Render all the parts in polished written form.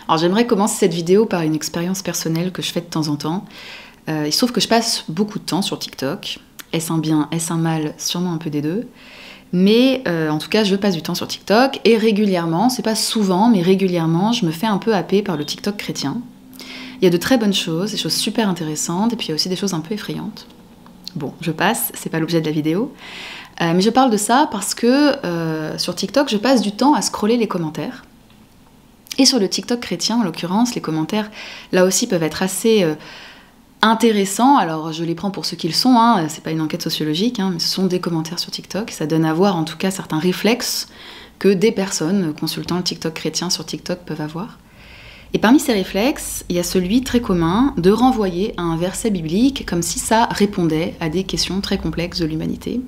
Alors j'aimerais commencer cette vidéo par une expérience personnelle que je fais de temps en temps. Il se trouve que je passe beaucoup de temps sur TikTok. Est-ce un bien, est-ce un mal? Sûrement un peu des deux. Mais en tout cas, je passe du temps sur TikTok et régulièrement, c'est pas souvent, mais régulièrement, je me fais un peu happer par le TikTok chrétien. Il y a de très bonnes choses, des choses super intéressantes, et puis il y a aussi des choses un peu effrayantes. Bon, je passe, c'est pas l'objet de la vidéo. Mais je parle de ça parce que sur TikTok, je passe du temps à scroller les commentaires. Et sur le TikTok chrétien, en l'occurrence, les commentaires, là aussi, peuvent être assez intéressants. Alors, je les prends pour ce qu'ils sont, hein. C'est pas une enquête sociologique, hein, mais ce sont des commentaires sur TikTok. Ça donne à voir, en tout cas, certains réflexes que des personnes consultant le TikTok chrétien sur TikTok peuvent avoir. Et parmi ces réflexes, il y a celui très commun de renvoyer à un verset biblique comme si ça répondait à des questions très complexes de l'humanité.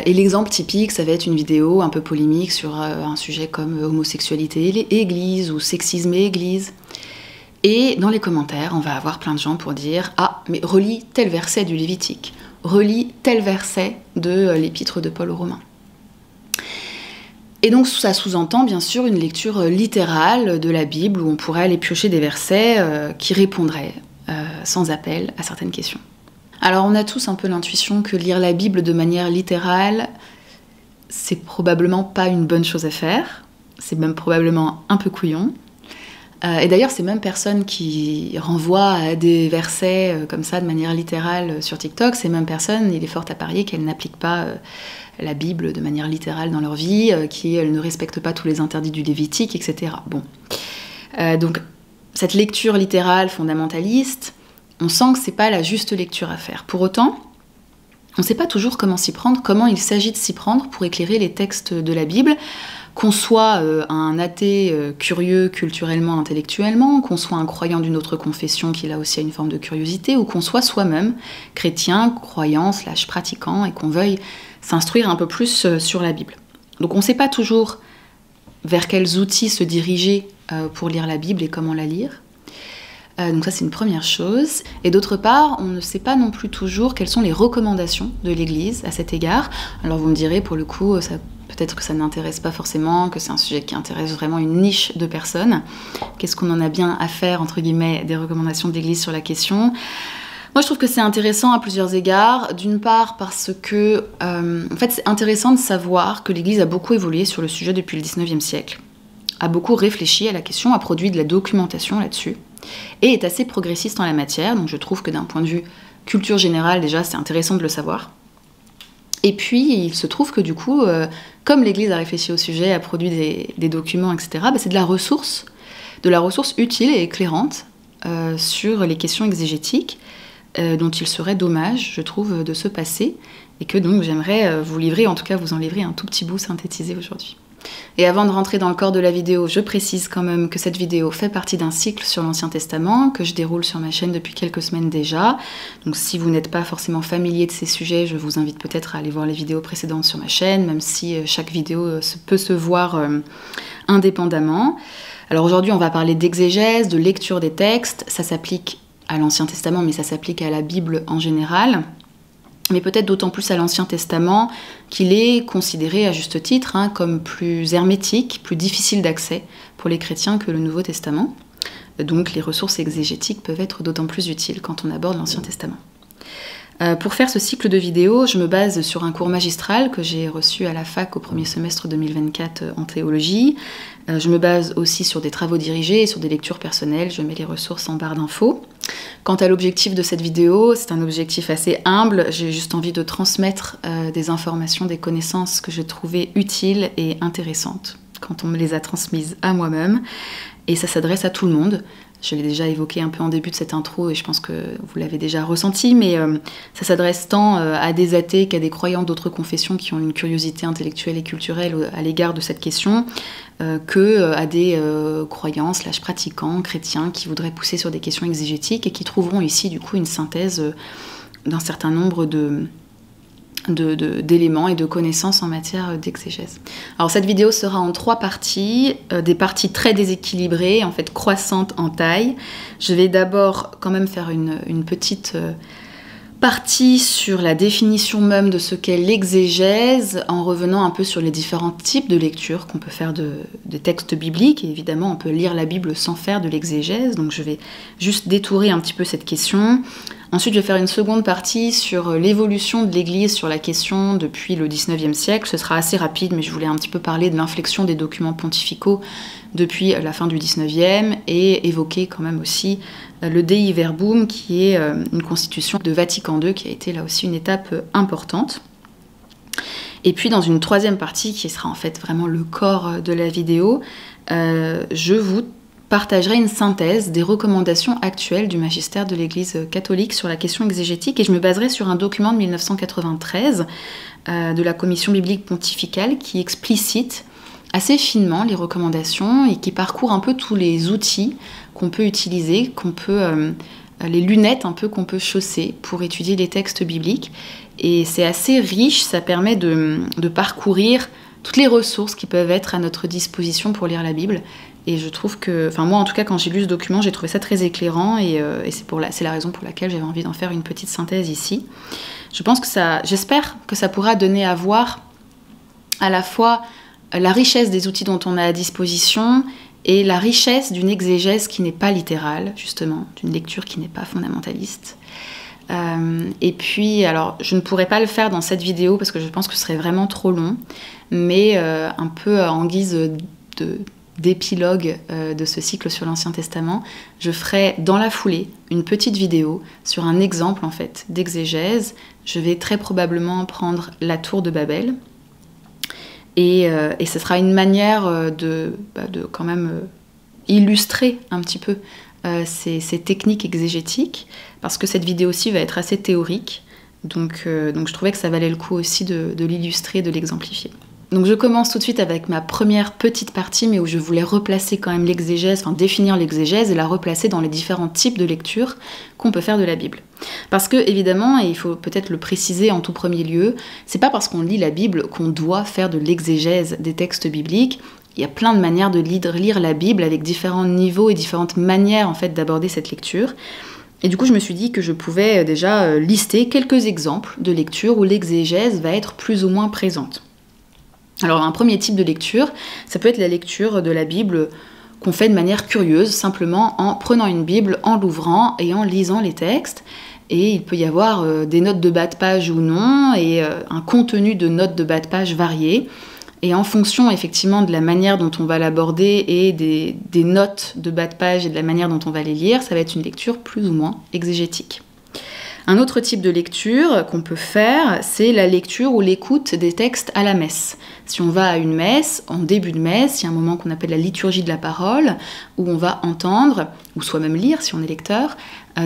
Et l'exemple typique, ça va être une vidéo un peu polémique sur un sujet comme homosexualité et église ou sexisme et église. Et dans les commentaires, on va avoir plein de gens pour dire « Ah, mais relis tel verset du Lévitique, relis tel verset de l'épître de Paul aux Romains ». Et donc ça sous-entend bien sûr une lecture littérale de la Bible où on pourrait aller piocher des versets qui répondraient sans appel à certaines questions. Alors on a tous un peu l'intuition que lire la Bible de manière littérale, c'est probablement pas une bonne chose à faire, c'est même probablement un peu couillon. Et d'ailleurs ces mêmes personnes qui renvoient à des versets comme ça de manière littérale sur TikTok, ces mêmes personnes, il est fort à parier qu'elles n'appliquent pas la Bible de manière littérale dans leur vie, qu'elles ne respectent pas tous les interdits du Lévitique, etc. Bon. Donc cette lecture littérale fondamentaliste, on sent que c'est pas la juste lecture à faire. Pour autant, on ne sait pas toujours comment s'y prendre, comment il s'agit de s'y prendre pour éclairer les textes de la Bible, qu'on soit un athée curieux culturellement, intellectuellement, qu'on soit un croyant d'une autre confession qui là aussi a une forme de curiosité, ou qu'on soit soi-même chrétien, croyant, / pratiquant, et qu'on veuille s'instruire un peu plus sur la Bible. Donc on ne sait pas toujours vers quels outils se diriger pour lire la Bible et comment la lire. Donc ça c'est une première chose. Et d'autre part, on ne sait pas non plus toujours quelles sont les recommandations de l'Église à cet égard. Alors vous me direz, pour le coup, peut-être que ça n'intéresse pas forcément, que c'est un sujet qui intéresse vraiment une niche de personnes. Qu'est-ce qu'on en a bien à faire, entre guillemets, des recommandations de l'Église sur la question ? Moi je trouve que c'est intéressant à plusieurs égards. D'une part parce que, en fait c'est intéressant de savoir que l'Église a beaucoup évolué sur le sujet depuis le 19e siècle, a beaucoup réfléchi à la question, a produit de la documentation là-dessus, et est assez progressiste en la matière, donc je trouve que d'un point de vue culture générale, déjà, c'est intéressant de le savoir. Et puis, il se trouve que du coup, comme l'Église a réfléchi au sujet, a produit des documents, etc., c'est de la ressource utile et éclairante sur les questions exégétiques, dont il serait dommage, je trouve, de se passer, et que donc j'aimerais vous livrer, en tout cas vous en livrer un tout petit bout synthétisé aujourd'hui. Et avant de rentrer dans le corps de la vidéo, je précise quand même que cette vidéo fait partie d'un cycle sur l'Ancien Testament que je déroule sur ma chaîne depuis quelques semaines déjà. Donc si vous n'êtes pas forcément familier de ces sujets, je vous invite peut-être à aller voir les vidéos précédentes sur ma chaîne, même si chaque vidéo peut se voir indépendamment. Alors aujourd'hui, on va parler d'exégèse, de lecture des textes. Ça s'applique à l'Ancien Testament, mais ça s'applique à la Bible en général. Mais peut-être d'autant plus à l'Ancien Testament qu'il est considéré à juste titre comme plus hermétique, plus difficile d'accès pour les chrétiens que le Nouveau Testament. Donc les ressources exégétiques peuvent être d'autant plus utiles quand on aborde l'Ancien Testament. Pour faire ce cycle de vidéos, je me base sur un cours magistral que j'ai reçu à la fac au premier semestre 2024 en théologie. Je me base aussi sur des travaux dirigés et sur des lectures personnelles. Je mets les ressources en barre d'infos. Quant à l'objectif de cette vidéo, c'est un objectif assez humble. J'ai juste envie de transmettre des informations, des connaissances que j'ai trouvées utiles et intéressantes quand on me les a transmises à moi-même. Et ça s'adresse à tout le monde. Je l'ai déjà évoqué un peu en début de cette intro et je pense que vous l'avez déjà ressenti, mais ça s'adresse tant à des athées qu'à des croyants d'autres confessions qui ont une curiosité intellectuelle et culturelle à l'égard de cette question, que à des croyants / pratiquants chrétiens qui voudraient pousser sur des questions exégétiques et qui trouveront ici du coup une synthèse d'un certain nombre d'éléments et de connaissances en matière d'exégèse. Alors cette vidéo sera en 3 parties, des parties très déséquilibrées, en fait croissantes en taille. Je vais d'abord quand même faire une petite partie sur la définition même de ce qu'est l'exégèse, en revenant un peu sur les différents types de lecture qu'on peut faire de textes bibliques. Et évidemment, on peut lire la Bible sans faire de l'exégèse, donc je vais juste détourer un petit peu cette question. Ensuite, je vais faire une seconde partie sur l'évolution de l'Église sur la question depuis le XIXe siècle. Ce sera assez rapide, mais je voulais un petit peu parler de l'inflexion des documents pontificaux depuis la fin du XIXe et évoquer quand même aussi le Dei Verbum, qui est une constitution de Vatican II, qui a été là aussi une étape importante. Et puis dans une troisième partie, qui sera en fait vraiment le corps de la vidéo, je vous partagerai une synthèse des recommandations actuelles du magistère de l'Église catholique sur la question exégétique, et je me baserai sur un document de 1993 de la Commission biblique pontificale qui explicite assez finement les recommandations et qui parcourt un peu tous les outils qu'on peut utiliser, les lunettes un peu qu'on peut chausser pour étudier les textes bibliques. Et c'est assez riche, ça permet de parcourir toutes les ressources qui peuvent être à notre disposition pour lire la Bible. Et je trouve que, enfin moi en tout cas quand j'ai lu ce document, j'ai trouvé ça très éclairant et c'est la raison pour laquelle j'avais envie d'en faire une petite synthèse ici. J'espère que ça pourra donner à voir à la fois la richesse des outils dont on a à disposition et la richesse d'une exégèse qui n'est pas littérale, justement, d'une lecture qui n'est pas fondamentaliste. Et puis, alors, je ne pourrais pas le faire dans cette vidéo parce que je pense que ce serait vraiment trop long, mais un peu en guise d'épilogue de ce cycle sur l'Ancien Testament, je ferai dans la foulée une petite vidéo sur un exemple en fait d'exégèse. Je vais très probablement prendre la tour de Babel et ce sera une manière de quand même illustrer un petit peu ces techniques exégétiques, parce que cette vidéo-ci va être assez théorique, donc je trouvais que ça valait le coup aussi de l'illustrer, de l'exemplifier. Donc je commence tout de suite avec ma première petite partie, mais où je voulais replacer quand même l'exégèse, enfin définir l'exégèse et la replacer dans les différents types de lectures qu'on peut faire de la Bible. Parce que évidemment, et il faut peut-être le préciser en tout premier lieu, c'est pas parce qu'on lit la Bible qu'on doit faire de l'exégèse des textes bibliques. Il y a plein de manières de lire la Bible avec différents niveaux et différentes manières en fait d'aborder cette lecture. Et du coup, je me suis dit que je pouvais déjà lister quelques exemples de lectures où l'exégèse va être plus ou moins présente. Alors un premier type de lecture, ça peut être la lecture de la Bible qu'on fait de manière curieuse, simplement en prenant une Bible, en l'ouvrant et en lisant les textes. Et il peut y avoir des notes de bas de page ou non, et un contenu de notes de bas de page varié. Et en fonction effectivement de la manière dont on va l'aborder et des notes de bas de page et de la manière dont on va les lire, ça va être une lecture plus ou moins exégétique. Un autre type de lecture qu'on peut faire, c'est la lecture ou l'écoute des textes à la messe. Si on va à une messe, en début de messe, il y a un moment qu'on appelle la liturgie de la parole, où on va entendre, ou soit même lire si on est lecteur,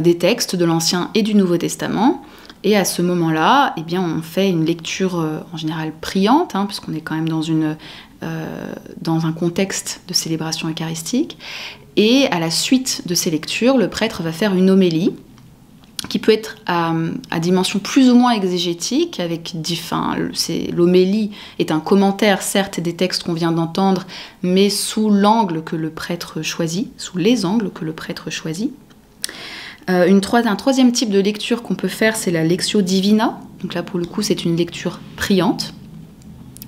des textes de l'Ancien et du Nouveau Testament. Et à ce moment-là, eh bien, on fait une lecture en général priante, puisqu'on est quand même dans un contexte de célébration eucharistique. Et à la suite de ces lectures, le prêtre va faire une homélie, qui peut être à dimension plus ou moins exégétique, l'homélie est un commentaire, certes, des textes qu'on vient d'entendre, mais sous l'angle que le prêtre choisit, sous les angles que le prêtre choisit. Un troisième type de lecture qu'on peut faire, c'est la lectio divina. Donc là, pour le coup, c'est une lecture priante,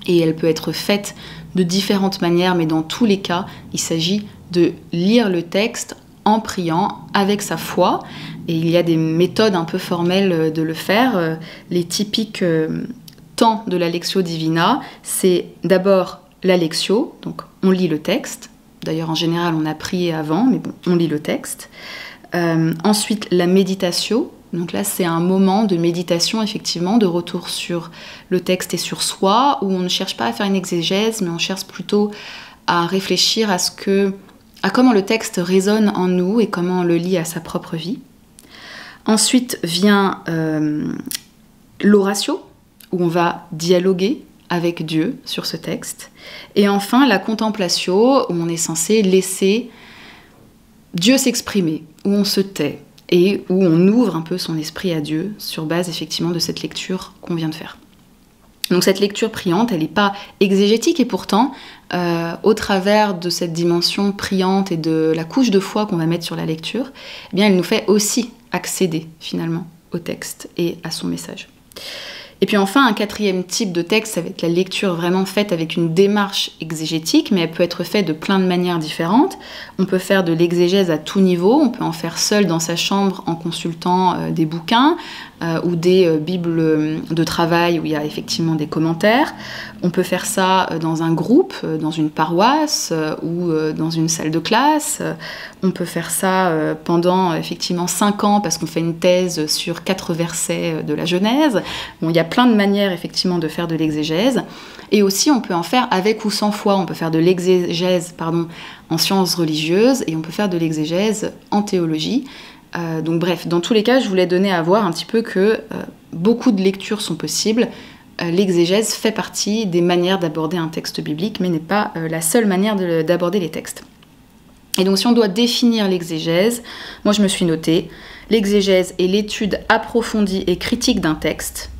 et elle peut être faite de différentes manières, mais dans tous les cas, il s'agit de lire le texte en priant avec sa foi. Et il y a des méthodes un peu formelles de le faire. Les typiques temps de la lectio divina, c'est d'abord la lectio, donc on lit le texte. D'ailleurs, en général, on a prié avant, mais bon, on lit le texte. Ensuite, la méditatio. Donc là, c'est un moment de méditation, effectivement, de retour sur le texte et sur soi, où on ne cherche pas à faire une exégèse, mais on cherche plutôt à réfléchir à comment le texte résonne en nous et comment on le lit à sa propre vie. Ensuite vient l'oratio, où on va dialoguer avec Dieu sur ce texte. Et enfin, la contemplatio, où on est censé laisser Dieu s'exprimer, où on se tait et où on ouvre un peu son esprit à Dieu sur base effectivement de cette lecture qu'on vient de faire. Donc cette lecture priante, elle n'est pas exégétique et pourtant, au travers de cette dimension priante et de la couche de foi qu'on va mettre sur la lecture, eh bien, elle nous fait aussi accéder finalement au texte et à son message. Et puis enfin, un quatrième type de texte, ça va être la lecture vraiment faite avec une démarche exégétique, mais elle peut être faite de plein de manières différentes. On peut faire de l'exégèse à tout niveau, on peut en faire seul dans sa chambre en consultant des bouquins ou des bibles de travail où il y a effectivement des commentaires. On peut faire ça dans un groupe, dans une paroisse ou dans une salle de classe. On peut faire ça pendant effectivement 5 ans parce qu'on fait une thèse sur 4 versets de la Genèse. Bon, il y a plein de manières effectivement de faire de l'exégèse. Et aussi on peut en faire avec ou sans foi. On peut faire de l'exégèse en sciences religieuses et on peut faire de l'exégèse en théologie. Donc bref, dans tous les cas, je voulais donner à voir un petit peu que beaucoup de lectures sont possibles. L'exégèse fait partie des manières d'aborder un texte biblique, mais n'est pas la seule manière d'aborder les textes. Et donc si on doit définir l'exégèse, moi je me suis notée, l'exégèse est l'étude approfondie et critique d'un texte.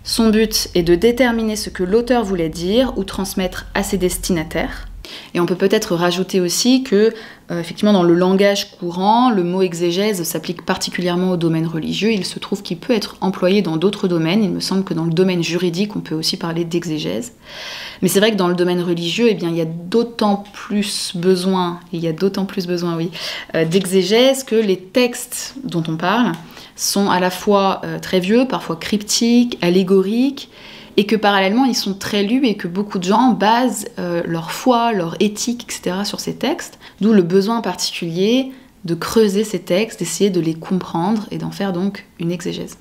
Son but est de déterminer ce que l'auteur voulait dire ou transmettre à ses destinataires. Et on peut peut-être rajouter aussi que, effectivement, dans le langage courant, le mot exégèse s'applique particulièrement au domaine religieux. Il se trouve qu'il peut être employé dans d'autres domaines. Il me semble que dans le domaine juridique, on peut aussi parler d'exégèse. Mais c'est vrai que dans le domaine religieux, eh bien, il y a d'autant plus besoin, d'exégèse que les textes dont on parle sont à la fois très vieux, parfois cryptiques, allégoriques, et que parallèlement ils sont très lus et que beaucoup de gens basent leur foi, leur éthique, etc. sur ces textes, d'où le besoin particulier de creuser ces textes, d'essayer de les comprendre et d'en faire donc une exégèse.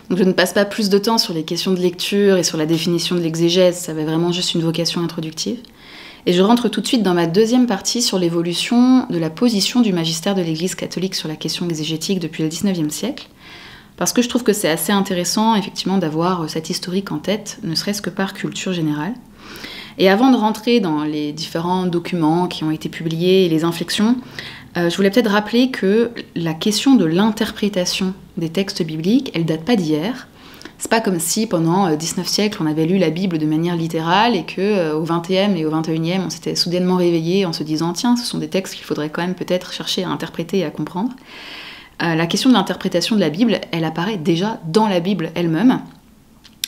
Donc je ne passe pas plus de temps sur les questions de lecture et sur la définition de l'exégèse, ça avait vraiment juste une vocation introductive. Et je rentre tout de suite dans ma deuxième partie sur l'évolution de la position du magistère de l'Église catholique sur la question exégétique depuis le XIXe siècle. Parce que je trouve que c'est assez intéressant, effectivement, d'avoir cette historique en tête, ne serait-ce que par culture générale. Et avant de rentrer dans les différents documents qui ont été publiés et les inflexions, je voulais peut-être rappeler que la question de l'interprétation des textes bibliques, elle date pas d'hier. C'est pas comme si pendant 19 siècles, on avait lu la Bible de manière littérale et qu'au XXe et au XXIe, on s'était soudainement réveillé en se disant « Tiens, ce sont des textes qu'il faudrait quand même peut-être chercher à interpréter et à comprendre ». La question de l'interprétation de la Bible, elle apparaît déjà dans la Bible elle-même.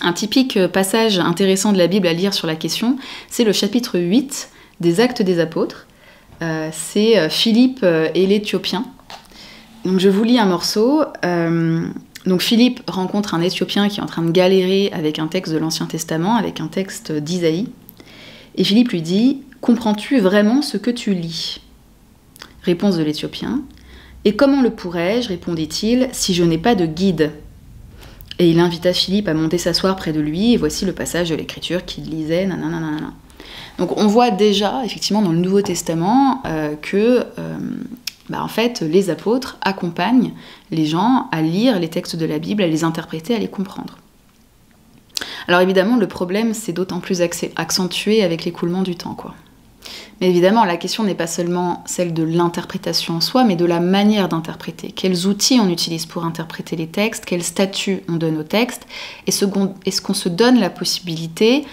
Un typique passage intéressant de la Bible à lire sur la question, c'est le chapitre 8 des Actes des Apôtres. C'est Philippe et l'Éthiopien. Donc je vous lis un morceau. Donc Philippe rencontre un Éthiopien qui est en train de galérer avec un texte de l'Ancien Testament, avec un texte d'Isaïe. Et Philippe lui dit « Comprends-tu vraiment ce que tu lis ?» Réponse de l'Éthiopien. « Et comment le pourrais-je, répondit-il, si je n'ai pas de guide ?» Et il invita Philippe à monter s'asseoir près de lui, et voici le passage de l'Écriture qu'il lisait, nanana. Donc on voit déjà, effectivement, dans le Nouveau Testament, que en fait, les apôtres accompagnent les gens à lire les textes de la Bible, à les interpréter, à les comprendre. Alors évidemment, le problème, c'est d'autant plus accentué avec l'écoulement du temps, quoi. Mais évidemment, la question n'est pas seulement celle de l'interprétation en soi, mais de la manière d'interpréter. Quels outils on utilise pour interpréter les textes, quel statut on donne aux textes, est-ce qu'on se donne la possibilité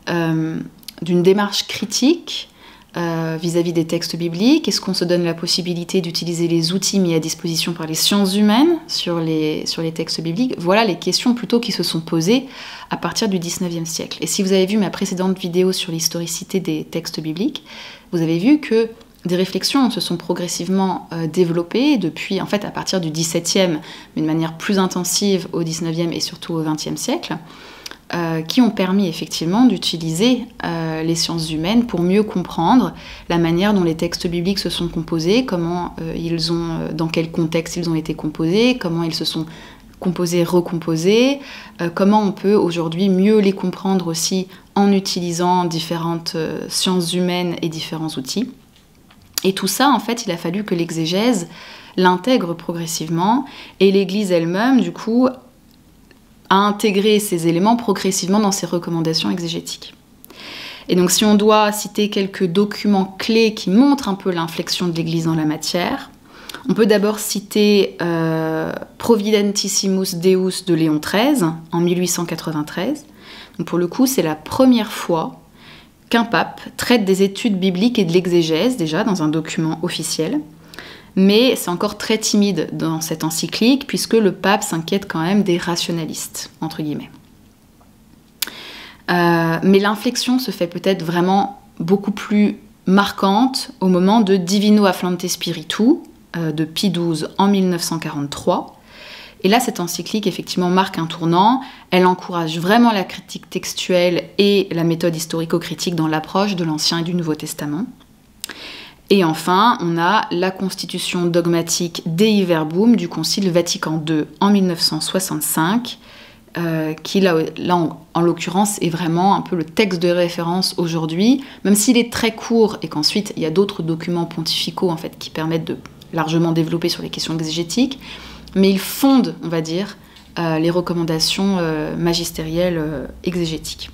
d'une démarche critique vis-à-vis des textes bibliques, est-ce qu'on se donne la possibilité d'utiliser les outils mis à disposition par les sciences humaines sur les textes bibliques? Voilà les questions plutôt qui se sont posées à partir du XIXe siècle. Et si vous avez vu ma précédente vidéo sur l'historicité des textes bibliques, vous avez vu que des réflexions se sont progressivement développées depuis, en fait, à partir du XVIIe, mais de manière plus intensive au XIXe et surtout au XXe siècle, qui ont permis effectivement d'utiliser les sciences humaines pour mieux comprendre la manière dont les textes bibliques se sont composés, dans quel contexte ils ont été composés, comment ils se sont composés, recomposés, comment on peut aujourd'hui mieux les comprendre aussi en utilisant différentes sciences humaines et différents outils. Et tout ça, en fait, il a fallu que l'exégèse l'intègre progressivement, et l'Église elle-même, du coup, à intégrer ces éléments progressivement dans ses recommandations exégétiques. Et donc si on doit citer quelques documents clés qui montrent un peu l'inflexion de l'Église dans la matière, on peut d'abord citer Providentissimus Deus de Léon XIII en 1893. Donc pour le coup, c'est la première fois qu'un pape traite des études bibliques et de l'exégèse, déjà dans un document officiel. mais c'est encore très timide dans cette encyclique, puisque le pape s'inquiète quand même des rationalistes, entre guillemets. Mais l'inflexion se fait peut-être vraiment beaucoup plus marquante au moment de Divino Afflante Spiritu de Pie XII en 1943. Et là, cette encyclique, effectivement, marque un tournant. Elle encourage vraiment la critique textuelle et la méthode historico-critique dans l'approche de l'Ancien et du Nouveau Testament. Et enfin, on a la constitution dogmatique Dei Verbum du Concile Vatican II en 1965, qui, là en l'occurrence, est vraiment un peu le texte de référence aujourd'hui, même s'il est très court et qu'ensuite, il y a d'autres documents pontificaux en fait, qui permettent de largement développer sur les questions exégétiques. Mais il fonde, on va dire, les recommandations magistérielles exégétiques.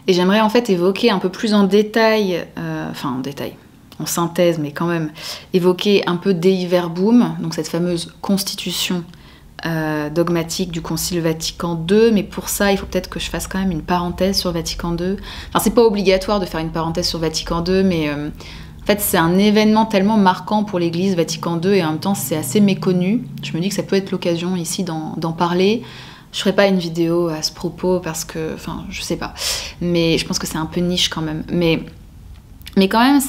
Et j'aimerais en fait évoquer un peu plus en détail, en synthèse, mais quand même, évoquer un peu Dei Verbum, donc cette fameuse constitution dogmatique du Concile Vatican II, mais pour ça, il faut peut-être que je fasse quand même une parenthèse sur Vatican II. Enfin, c'est pas obligatoire de faire une parenthèse sur Vatican II, mais en fait, c'est un événement tellement marquant pour l'Église, Vatican II, et en même temps, c'est assez méconnu. Je me dis que ça peut être l'occasion ici d'en parler. Je ferai pas une vidéo à ce propos parce que, enfin, je sais pas. Mais je pense que c'est un peu niche quand même. Mais quand même,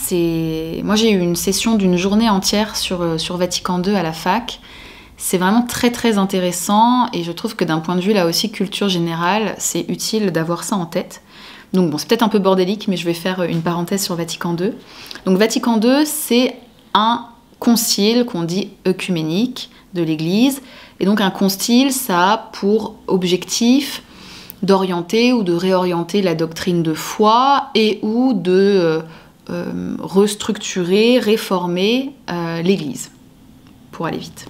moi, j'ai eu une session d'une journée entière sur Vatican II à la fac. C'est vraiment très, très intéressant. Et je trouve que d'un point de vue, là aussi, culture générale, c'est utile d'avoir ça en tête. Donc bon, c'est peut-être un peu bordélique, mais je vais faire une parenthèse sur Vatican II. Donc Vatican II, c'est un concile qu'on dit œcuménique de l'Église. Et donc un concile, ça a pour objectif d'orienter ou de réorienter la doctrine de foi et ou de restructurer, réformer l'Église, pour aller vite.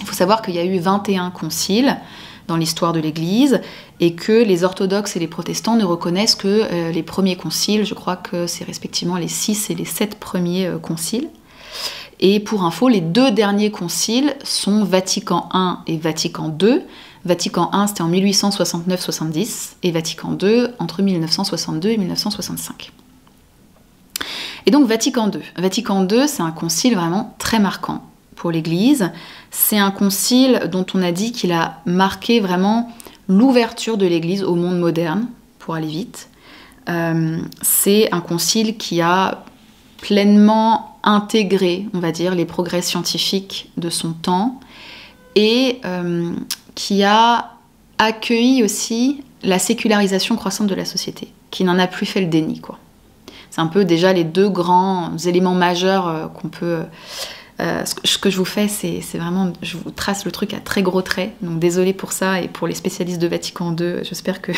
Il faut savoir qu'il y a eu 21 conciles dans l'histoire de l'Église, et que les orthodoxes et les protestants ne reconnaissent que les premiers conciles. Je crois que c'est respectivement les 6 et les 7 premiers conciles. Et pour info, les 2 derniers conciles sont Vatican I et Vatican II. Vatican I, c'était en 1869-70, et Vatican II, entre 1962 et 1965. Et donc Vatican II. Vatican II, c'est un concile vraiment très marquant pour l'Église. C'est un concile dont on a dit qu'il a marqué vraiment l'ouverture de l'Église au monde moderne, pour aller vite. C'est un concile qui a pleinement intégré, on va dire, les progrès scientifiques de son temps et qui a accueilli aussi la sécularisation croissante de la société, qui n'en a plus fait le déni, quoi. C'est un peu déjà les 2 grands éléments majeurs qu'on peut... ce que je vous fais, c'est vraiment... Je vous trace le truc à très gros traits, donc désolée pour ça, et pour les spécialistes de Vatican II, j'espère que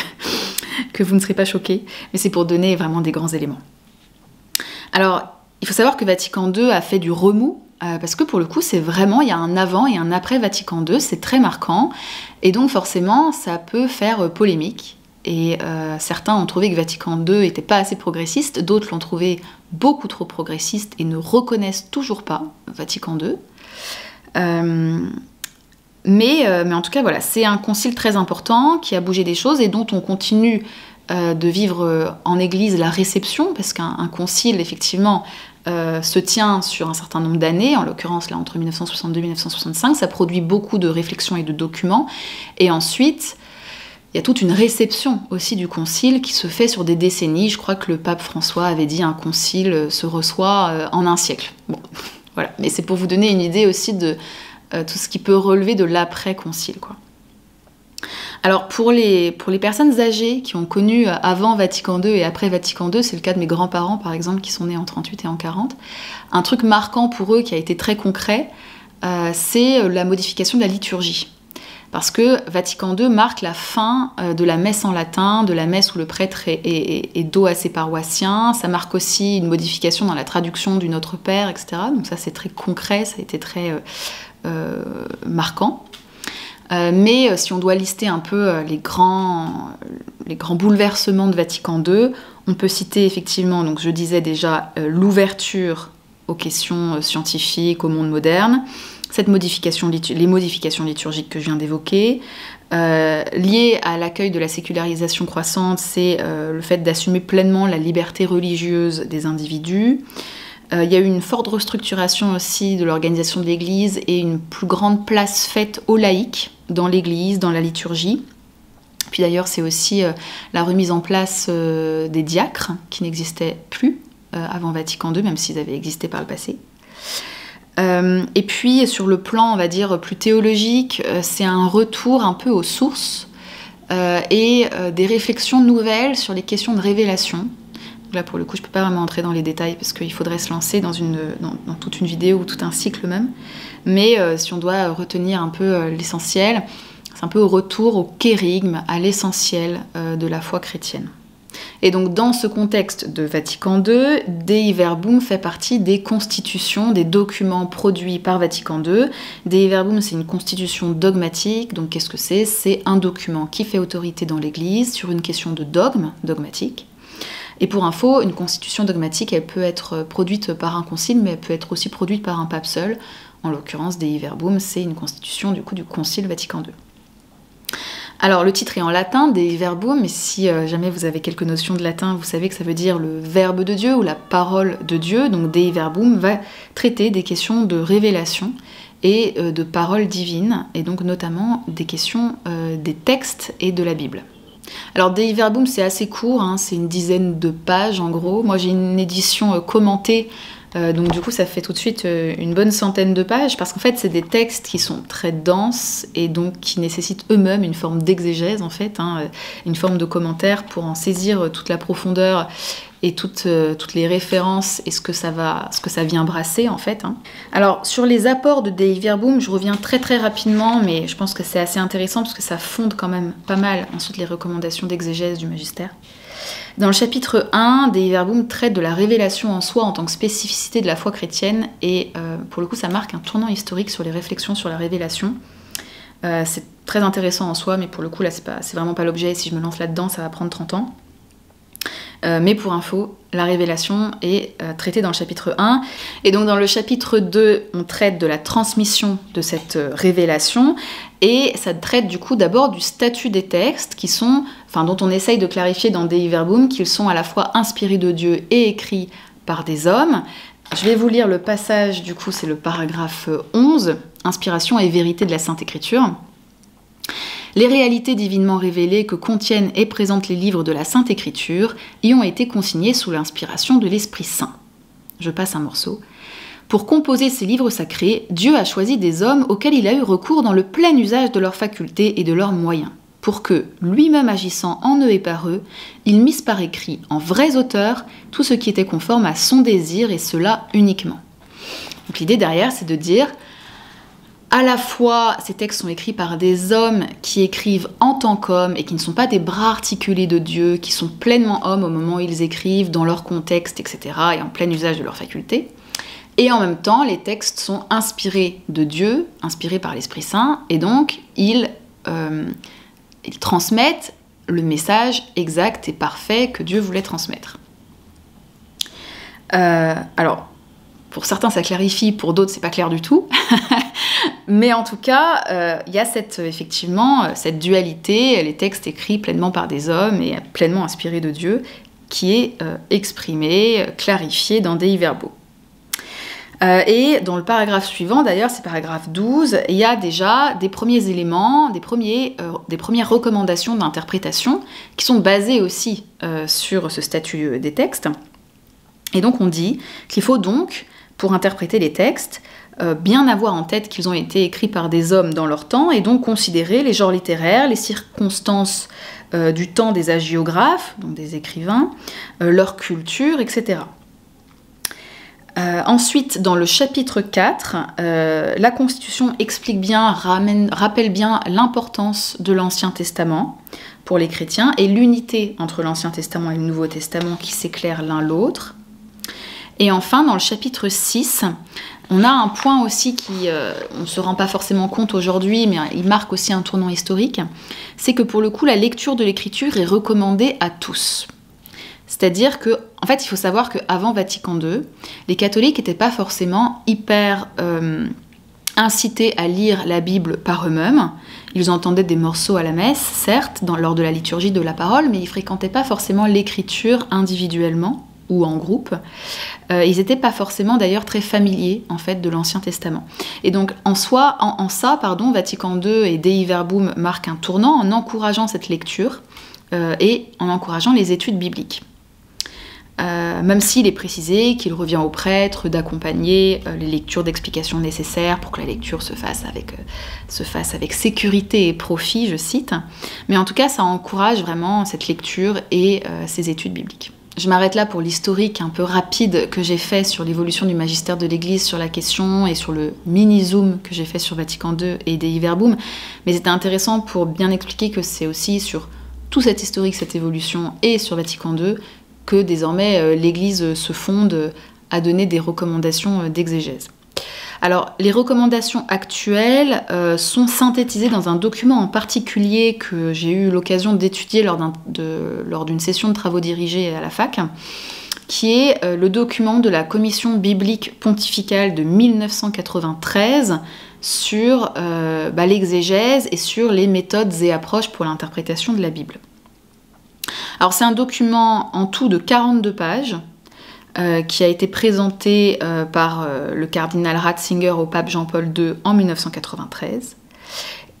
vous ne serez pas choqués, mais c'est pour donner vraiment des grands éléments. Alors, il faut savoir que Vatican II a fait du remous, parce que pour le coup, c'est vraiment, il y a un avant et un après Vatican II, c'est très marquant, et donc forcément, ça peut faire polémique. Et certains ont trouvé que Vatican II n'était pas assez progressiste, d'autres l'ont trouvé beaucoup trop progressiste et ne reconnaissent toujours pas Vatican II. Mais en tout cas, voilà, c'est un concile très important qui a bougé des choses et dont on continue de vivre en Église la réception, parce qu'un concile, effectivement, se tient sur un certain nombre d'années, en l'occurrence là entre 1962 et 1965, ça produit beaucoup de réflexions et de documents, et ensuite... Il y a toute une réception aussi du concile qui se fait sur des décennies. Je crois que le pape François avait dit un concile se reçoit en un siècle. Bon, voilà. Mais c'est pour vous donner une idée aussi de tout ce qui peut relever de l'après-concile, quoi. Alors pour les personnes âgées qui ont connu avant Vatican II et après Vatican II, c'est le cas de mes grands-parents par exemple qui sont nés en 38 et en 40, un truc marquant pour eux qui a été très concret, c'est la modification de la liturgie. Parce que Vatican II marque la fin de la messe en latin, de la messe où le prêtre est dos à ses paroissiens. Ça marque aussi une modification dans la traduction du Notre Père, etc. Donc ça, c'est très concret, ça a été très marquant. Mais si on doit lister un peu les grands bouleversements de Vatican II, on peut citer effectivement, donc je disais déjà, l'ouverture aux questions scientifiques, au monde moderne, les modifications liturgiques que je viens d'évoquer. Liées à l'accueil de la sécularisation croissante, c'est le fait d'assumer pleinement la liberté religieuse des individus. Il y a eu une forte restructuration aussi de l'organisation de l'Église et une plus grande place faite aux laïcs dans l'Église, dans la liturgie. Puis d'ailleurs, c'est aussi la remise en place des diacres qui n'existaient plus avant Vatican II, même s'ils avaient existé par le passé. Et puis, sur le plan, on va dire, plus théologique, c'est un retour un peu aux sources et des réflexions nouvelles sur les questions de révélation. Donc là, pour le coup, je ne peux pas vraiment entrer dans les détails parce qu'il faudrait se lancer dans toute une vidéo ou tout un cycle même. Mais si on doit retenir un peu l'essentiel, c'est un peu au retour au kérigme, à l'essentiel de la foi chrétienne. Et donc, dans ce contexte de Vatican II, Dei Verbum fait partie des constitutions, des documents produits par Vatican II. Dei Verbum, c'est une constitution dogmatique. Donc, qu'est-ce que c'est ? C'est un document qui fait autorité dans l'Église sur une question de dogme, dogmatique. Et pour info, une constitution dogmatique, elle peut être produite par un concile, mais elle peut être aussi produite par un pape seul. En l'occurrence, Dei Verbum, c'est une constitution du Concile Vatican II. Alors, le titre est en latin, Dei Verbum, mais si jamais vous avez quelques notions de latin, vous savez que ça veut dire le verbe de Dieu ou la parole de Dieu. Donc, Dei Verbum va traiter des questions de révélation et de parole divine, et donc notamment des questions des textes et de la Bible. Alors, Dei Verbum, c'est assez court, hein, c'est une dizaine de pages en gros. Moi, j'ai une édition commentée, donc du coup, ça fait tout de suite une bonne centaine de pages, parce qu'en fait, c'est des textes qui sont très denses et donc qui nécessitent eux-mêmes une forme d'exégèse, en fait, hein, une forme de commentaire pour en saisir toute la profondeur et toutes les références et ce que ça vient brasser, en fait. Hein. Alors, sur les apports de Dei Verbum, je reviens très très rapidement, mais je pense que c'est assez intéressant parce que ça fonde quand même pas mal ensuite les recommandations d'exégèse du magistère. Dans le chapitre 1, Dei Verbum traite de la révélation en soi en tant que spécificité de la foi chrétienne, et pour le coup, ça marque un tournant historique sur les réflexions sur la révélation. C'est très intéressant en soi, mais pour le coup, là, c'est vraiment pas l'objet. Si je me lance là-dedans, ça va prendre 30 ans. Mais pour info, la révélation est traitée dans le chapitre 1. Et donc dans le chapitre 2, on traite de la transmission de cette révélation. Et ça traite du coup d'abord du statut des textes dont on essaye de clarifier dans Dei Verbum qu'ils sont à la fois inspirés de Dieu et écrits par des hommes. Je vais vous lire le passage, du coup c'est le paragraphe 11, Inspiration et vérité de la Sainte Écriture. Les réalités divinement révélées que contiennent et présentent les livres de la Sainte Écriture y ont été consignées sous l'inspiration de l'Esprit Saint. Je passe un morceau. Pour composer ces livres sacrés, Dieu a choisi des hommes auxquels il a eu recours dans le plein usage de leurs facultés et de leurs moyens, pour que, lui-même agissant en eux et par eux, il misse par écrit, en vrais auteurs, tout ce qui était conforme à son désir, et cela uniquement. Donc l'idée derrière, c'est de dire... À la fois, ces textes sont écrits par des hommes qui écrivent en tant qu'hommes et qui ne sont pas des bras articulés de Dieu, qui sont pleinement hommes au moment où ils écrivent, dans leur contexte, etc., et en plein usage de leurs facultés. Et en même temps, les textes sont inspirés de Dieu, inspirés par l'Esprit Saint, et donc ils transmettent le message exact et parfait que Dieu voulait transmettre. Alors, pour certains, ça clarifie, pour d'autres, c'est pas clair du tout. Mais en tout cas, il y a effectivement cette dualité, les textes écrits pleinement par des hommes et pleinement inspirés de Dieu, qui est exprimée, clarifiée dans Dei Verbum. Et dans le paragraphe suivant, d'ailleurs, c'est paragraphe 12, il y a déjà des premiers éléments, des premières recommandations d'interprétation qui sont basées aussi sur ce statut des textes. Et donc on dit qu'il faut donc, pour interpréter les textes, bien avoir en tête qu'ils ont été écrits par des hommes dans leur temps, et donc considérer les genres littéraires, les circonstances du temps des hagiographes, donc des écrivains, leur culture, etc. Ensuite, dans le chapitre 4, la Constitution explique bien, rappelle bien l'importance de l'Ancien Testament pour les chrétiens, et l'unité entre l'Ancien Testament et le Nouveau Testament qui s'éclairent l'un l'autre. Et enfin, dans le chapitre 6, on a un point aussi on ne se rend pas forcément compte aujourd'hui, mais il marque aussi un tournant historique, c'est que pour le coup, la lecture de l'écriture est recommandée à tous. C'est-à-dire que, en fait, il faut savoir qu'avant Vatican II, les catholiques n'étaient pas forcément hyper incités à lire la Bible par eux-mêmes. Ils entendaient des morceaux à la messe, certes, lors de la liturgie de la parole, mais ils ne fréquentaient pas forcément l'écriture individuellement. ou en groupe. Ils n'étaient pas forcément d'ailleurs très familiers en fait de l'Ancien Testament. Et donc en ça, Vatican II et Dei Verbum marquent un tournant en encourageant cette lecture et en encourageant les études bibliques. Même s'il est précisé qu'il revient aux prêtres d'accompagner les lectures d'explications nécessaires pour que la lecture se fasse avec sécurité et profit, je cite. Mais en tout cas, ça encourage vraiment cette lecture et ces études bibliques. Je m'arrête là pour l'historique un peu rapide que j'ai fait sur l'évolution du magistère de l'Église sur la question et sur le mini-zoom que j'ai fait sur Vatican II et Dei Verbum. Mais c'était intéressant pour bien expliquer que c'est aussi sur tout cet historique, cette évolution, et sur Vatican II, que désormais l'Église se fonde à donner des recommandations d'exégèse. Alors, les recommandations actuelles sont synthétisées dans un document en particulier que j'ai eu l'occasion d'étudier lors d'une session de travaux dirigés à la fac, qui est le document de la Commission biblique pontificale de 1993 sur l'exégèse et sur les méthodes et approches pour l'interprétation de la Bible. Alors c'est un document en tout de 42 pages qui a été présenté par le cardinal Ratzinger au pape Jean-Paul II en 1993.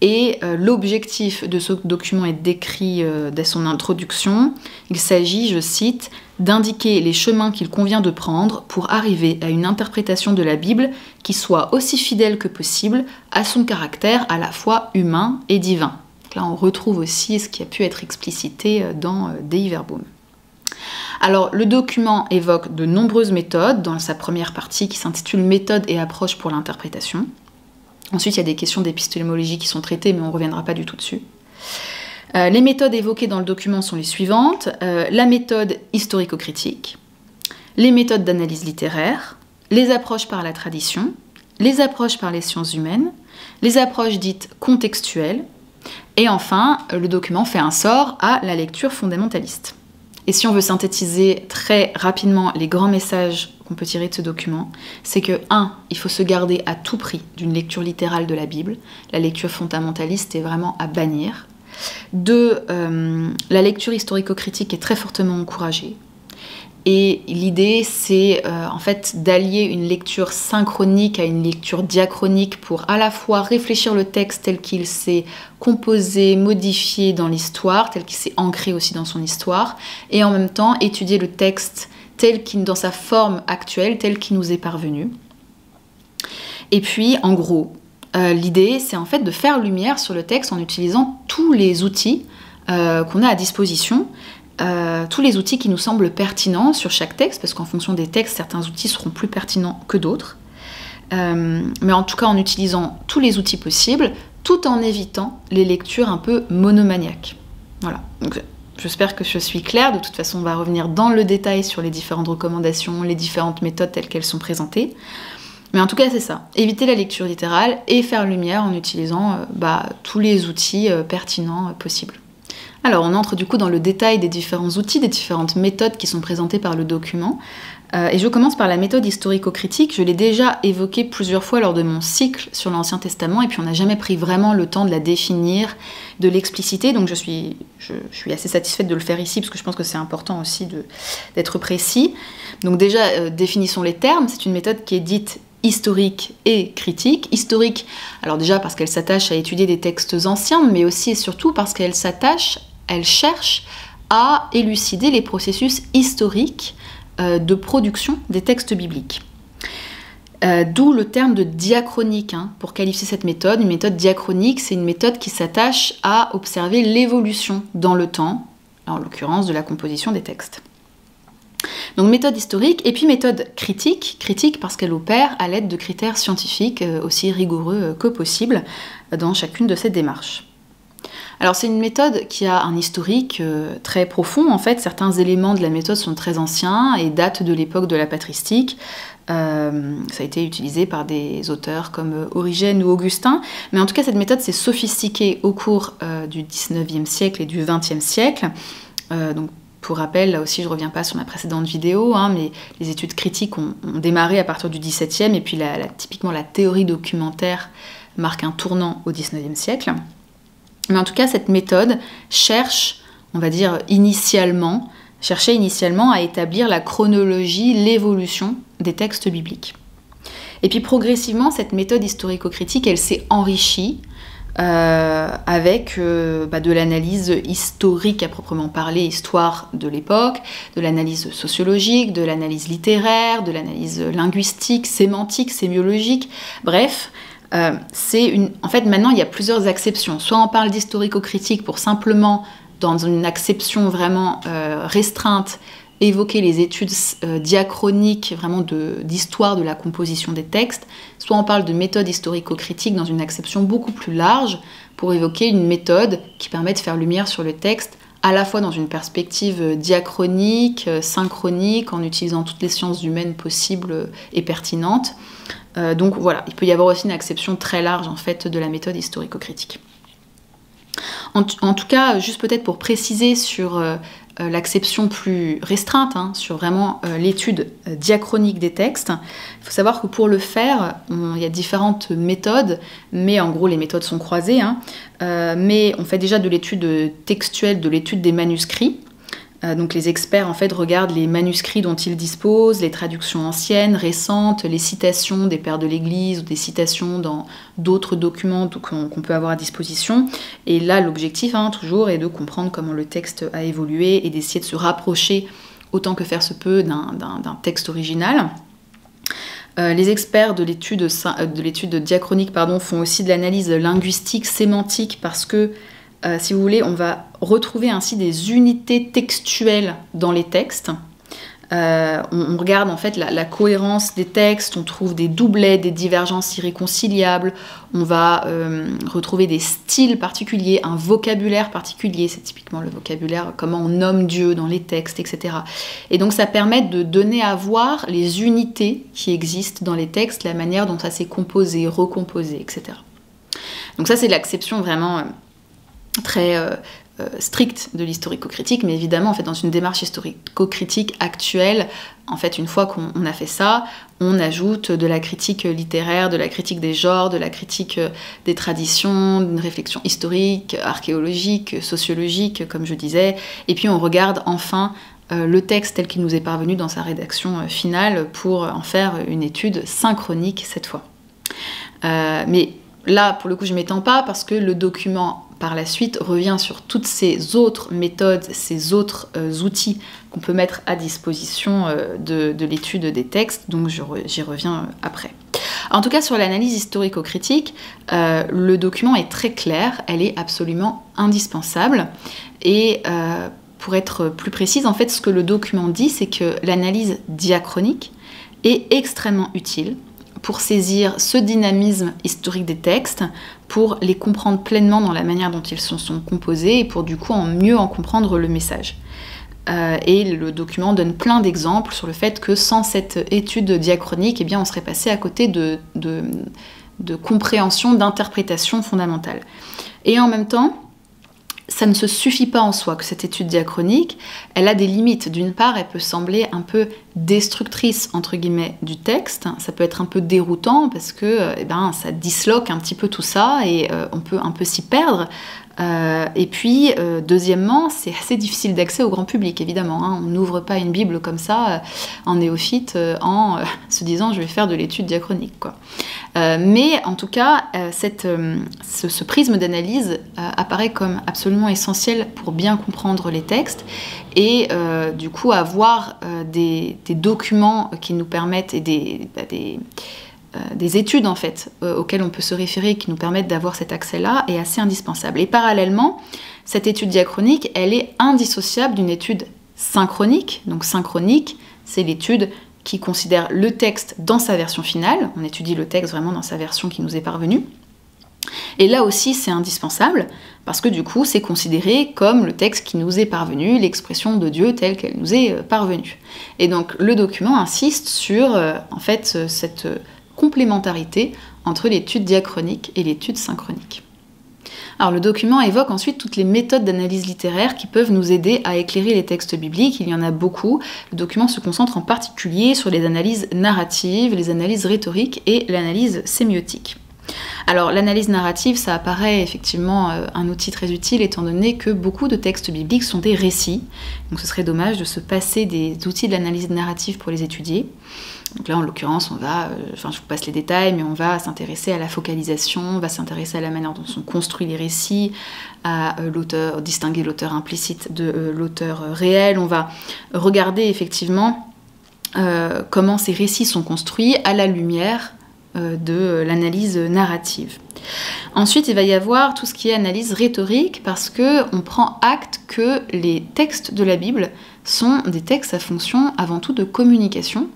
Et l'objectif de ce document est décrit dès son introduction. Il s'agit, je cite, d'indiquer les chemins qu'il convient de prendre pour arriver à une interprétation de la Bible qui soit aussi fidèle que possible à son caractère à la fois humain et divin. Là, on retrouve aussi ce qui a pu être explicité dans Dei Verbum. Alors, le document évoque de nombreuses méthodes dans sa première partie qui s'intitule « Méthode et approche pour l'interprétation ». Ensuite, il y a des questions d'épistémologie qui sont traitées, mais on ne reviendra pas du tout dessus. Les méthodes évoquées dans le document sont les suivantes. La méthode historico-critique, les méthodes d'analyse littéraire, les approches par la tradition, les approches par les sciences humaines, les approches dites contextuelles, et enfin, le document fait un sort à la lecture fondamentaliste. Et si on veut synthétiser très rapidement les grands messages qu'on peut tirer de ce document, c'est que 1. Il faut se garder à tout prix d'une lecture littérale de la Bible. La lecture fondamentaliste est vraiment à bannir. 2. La lecture historico-critique est très fortement encouragée. Et l'idée, c'est en fait d'allier une lecture synchronique à une lecture diachronique pour à la fois réfléchir le texte tel qu'il s'est composé, modifié dans l'histoire, tel qu'il s'est ancré aussi dans son histoire, et en même temps étudier le texte tel qu'il, dans sa forme actuelle, tel qu'il nous est parvenu. Et puis, en gros, l'idée, c'est en fait de faire lumière sur le texte en utilisant tous les outils qu'on a à disposition, tous les outils qui nous semblent pertinents sur chaque texte, parce qu'en fonction des textes, certains outils seront plus pertinents que d'autres, mais en tout cas en utilisant tous les outils possibles, tout en évitant les lectures un peu monomaniaques. Voilà, donc j'espère que je suis claire. De toute façon, on va revenir dans le détail sur les différentes recommandations, les différentes méthodes telles qu'elles sont présentées. Mais en tout cas, c'est ça, éviter la lecture littérale et faire lumière en utilisant tous les outils pertinents possibles. Alors, on entre du coup dans le détail des différents outils, des différentes méthodes qui sont présentées par le document. Et je commence par la méthode historico-critique. Je l'ai déjà évoquée plusieurs fois lors de mon cycle sur l'Ancien Testament, et puis on n'a jamais pris vraiment le temps de la définir, de l'expliciter, donc je suis assez satisfaite de le faire ici, parce que je pense que c'est important aussi d'être précis. Donc déjà, définissons les termes. C'est une méthode qui est dite historique et critique. Historique, alors déjà parce qu'elle s'attache à étudier des textes anciens, mais aussi et surtout parce qu'elle cherche à élucider les processus historiques de production des textes bibliques. D'où le terme de diachronique pour qualifier cette méthode. Une méthode diachronique, c'est une méthode qui s'attache à observer l'évolution dans le temps, en l'occurrence de la composition des textes. Donc méthode historique, et puis méthode critique parce qu'elle opère à l'aide de critères scientifiques aussi rigoureux que possible dans chacune de ces démarches. Alors c'est une méthode qui a un historique très profond. En fait, certains éléments de la méthode sont très anciens et datent de l'époque de la patristique. Ça a été utilisé par des auteurs comme Origène ou Augustin. Mais en tout cas, cette méthode s'est sophistiquée au cours du XIXe siècle et du XXe siècle. Donc, pour rappel, là aussi je ne reviens pas sur ma précédente vidéo, mais les études critiques ont démarré à partir du XVIIe, et puis typiquement la théorie documentaire marque un tournant au XIXe siècle. Mais en tout cas, cette méthode cherche, on va dire initialement, cherchait initialement à établir la chronologie, l'évolution des textes bibliques. Et puis progressivement, cette méthode historico-critique, elle s'est enrichie avec de l'analyse historique à proprement parler, histoire de l'époque, de l'analyse sociologique, de l'analyse littéraire, de l'analyse linguistique, sémantique, sémiologique, bref. En fait, maintenant, il y a plusieurs acceptions. Soit on parle d'historico-critique pour simplement, dans une acception vraiment restreinte, évoquer les études diachroniques, vraiment d'histoire de la composition des textes, soit on parle de méthode historico-critique dans une acception beaucoup plus large, pour évoquer une méthode qui permet de faire lumière sur le texte, à la fois dans une perspective diachronique, synchronique, en utilisant toutes les sciences humaines possibles et pertinentes. Donc voilà, il peut y avoir aussi une acception très large en fait de la méthode historico-critique. En tout cas, juste peut-être pour préciser sur l'acception plus restreinte, sur vraiment l'étude diachronique des textes, il faut savoir que pour le faire, il y a différentes méthodes, mais en gros les méthodes sont croisées, mais on fait déjà de l'étude textuelle, de l'étude des manuscrits. Donc les experts en fait regardent les manuscrits dont ils disposent, les traductions anciennes, récentes, les citations des pères de l'Église ou des citations dans d'autres documents qu'on peut avoir à disposition. Et là l'objectif toujours est de comprendre comment le texte a évolué et d'essayer de se rapprocher autant que faire se peut d'un texte original. Les experts de l'étude diachronique font aussi de l'analyse linguistique, sémantique, parce que si vous voulez, on va retrouver ainsi des unités textuelles dans les textes. On regarde en fait la cohérence des textes, on trouve des doublets, des divergences irréconciliables, on va retrouver des styles particuliers, un vocabulaire particulier, c'est typiquement le vocabulaire, comment on nomme Dieu dans les textes, etc. Et donc ça permet de donner à voir les unités qui existent dans les textes, la manière dont ça s'est composé, recomposé, etc. Donc ça c'est l'acception vraiment très stricte de l'historico-critique, mais évidemment, en fait, dans une démarche historico-critique actuelle, en fait, une fois qu'on a fait ça, on ajoute de la critique littéraire, de la critique des genres, de la critique des traditions, d'une réflexion historique, archéologique, sociologique, comme je disais, et puis on regarde enfin le texte tel qu'il nous est parvenu dans sa rédaction finale pour en faire une étude synchronique cette fois. Mais là, pour le coup, je ne m'étends pas parce que le document par la suite revient sur toutes ces autres méthodes, ces autres outils qu'on peut mettre à disposition de l'étude des textes, donc j'y reviens après. En tout cas, sur l'analyse historico-critique, le document est très clair, elle est absolument indispensable, et pour être plus précise, en fait, ce que le document dit, c'est que l'analyse diachronique est extrêmement utile pour saisir ce dynamisme historique des textes, pour les comprendre pleinement dans la manière dont ils sont composés et pour du coup mieux en comprendre le message. Et le document donne plein d'exemples sur le fait que sans cette étude diachronique, eh bien, on serait passé à côté de compréhension, d'interprétation fondamentale. Et en même temps, ça ne se suffit pas en soi que cette étude diachronique, elle a des limites. D'une part, elle peut sembler un peu destructrice, entre guillemets, du texte. Ça peut être un peu déroutant parce que ça disloque un petit peu tout ça et on peut un peu s'y perdre. Et puis, deuxièmement, c'est assez difficile d'accès au grand public, évidemment. On n'ouvre pas une Bible comme ça en néophyte en se disant « je vais faire de l'étude diachronique ». Mais en tout cas, ce prisme d'analyse apparaît comme absolument essentiel pour bien comprendre les textes et du coup avoir des documents qui nous permettent et des études en fait auxquelles on peut se référer qui nous permettent d'avoir cet accès-là est assez indispensable. Et parallèlement, cette étude diachronique, elle est indissociable d'une étude synchronique. Donc synchronique, c'est l'étude qui considère le texte dans sa version finale. On étudie le texte vraiment dans sa version qui nous est parvenue. Et là aussi, c'est indispensable parce que du coup, c'est considéré comme le texte qui nous est parvenu, l'expression de Dieu telle qu'elle nous est parvenue. Et donc, le document insiste sur en fait cette complémentarité entre l'étude diachronique et l'étude synchronique. Alors le document évoque ensuite toutes les méthodes d'analyse littéraire qui peuvent nous aider à éclairer les textes bibliques, il y en a beaucoup. Le document se concentre en particulier sur les analyses narratives, les analyses rhétoriques et l'analyse sémiotique. Alors l'analyse narrative, ça apparaît effectivement un outil très utile étant donné que beaucoup de textes bibliques sont des récits. Donc ce serait dommage de se passer des outils de l'analyse narrative pour les étudier. Donc là en l'occurrence je vous passe les détails, mais on va s'intéresser à la focalisation, on va s'intéresser à la manière dont sont construits les récits, à distinguer l'auteur implicite de l'auteur réel. On va regarder effectivement comment ces récits sont construits à la lumière de l'analyse narrative. Ensuite, il va y avoir tout ce qui est analyse rhétorique, parce qu'on prend acte que les textes de la Bible sont des textes à fonction avant tout de communication,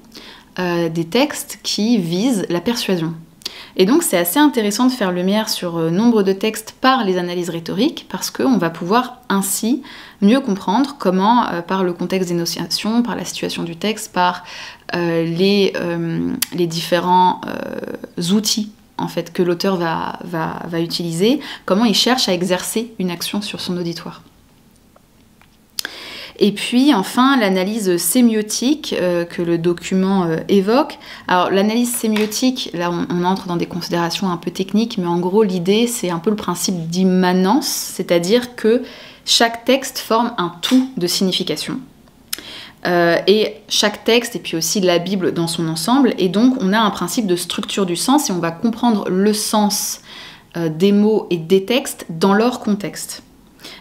des textes qui visent la persuasion. Et donc c'est assez intéressant de faire lumière sur nombre de textes par les analyses rhétoriques, parce qu'on va pouvoir ainsi mieux comprendre comment, par le contexte d'énonciation, par la situation du texte, par les différents outils en fait, que l'auteur va utiliser, comment il cherche à exercer une action sur son auditoire. Et puis enfin l'analyse sémiotique que le document évoque. Alors l'analyse sémiotique, là on entre dans des considérations un peu techniques, mais en gros l'idée c'est un peu le principe d'immanence, c'est-à-dire que chaque texte forme un tout de signification. Et chaque texte, et puis aussi la Bible dans son ensemble, et donc on a un principe de structure du sens, et on va comprendre le sens des mots et des textes dans leur contexte.